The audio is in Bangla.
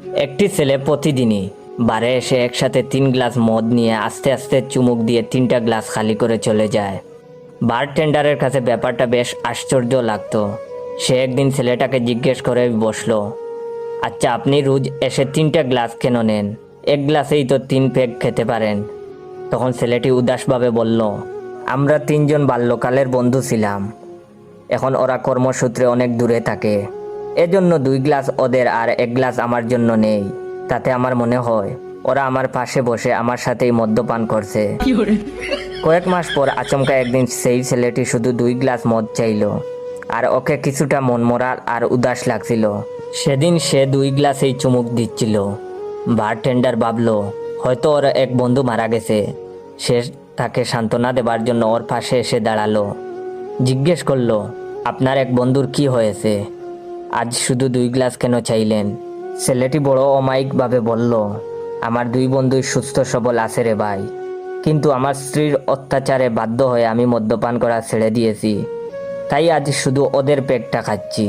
একটি ছেলে প্রতিদিনই বারে এসে একসাথে 3 গ্লাস মদ নিয়ে আস্তে আস্তে চুমুক দিয়ে 3টা গ্লাস খালি করে চলে যায়। বারটেন্ডারের কাছে ব্যাপারটা বেশ আশ্চর্য লাগতো। সে একদিন ছেলেটাকে জিজ্ঞেস করে বসলো, আচ্ছা আপনি রোজ এসে 3টা গ্লাস কেন নেন? এক গ্লাসেই তো 3 পেগ খেতে পারেন। তখন ছেলেটি উদাসভাবে বলল, আমরা 3জন বাল্যকালের বন্ধু ছিলাম। এখন ওরা কর্মসূত্রে অনেক দূরে থাকে, এজন্য 2 গ্লাস ওদের আর 1 গ্লাস আমার জন্য নেই। তাতে আমার মনে হয় ওরা আমার পাশে বসে আমার সাথেই মদ্যপান করছে। কয়েক মাস পর আচমকা একদিন সেই ছেলেটি শুধু 2 গ্লাস মদ চাইলো, আর ওকে কিছুটা মনমরা আর উদাস লাগছিল। সেদিন সে 2 গ্লাসেই চুমুক দিচ্ছিল। বারটেন্ডার ভাবলো হয়তো ওর এক বন্ধু মারা গেছে। সে তাকে সান্ত্বনা দেবার জন্য ওর পাশে এসে দাঁড়ালো। জিজ্ঞেস করলো, আপনার এক বন্ধুর কি হয়েছে? আজ শুধু 2 গ্লাস কেন চাইলেন? ছেলেটি বড় অমায়িকভাবে বলল, আমার 2 বন্ধুই সুস্থ সবল আছে রে ভাই, কিন্তু আমার স্ত্রীর অত্যাচারে বাধ্য হয়ে আমি মদ্যপান করা ছেড়ে দিয়েছি। তাই আজ শুধু ওদের পেটটা খাচ্ছি।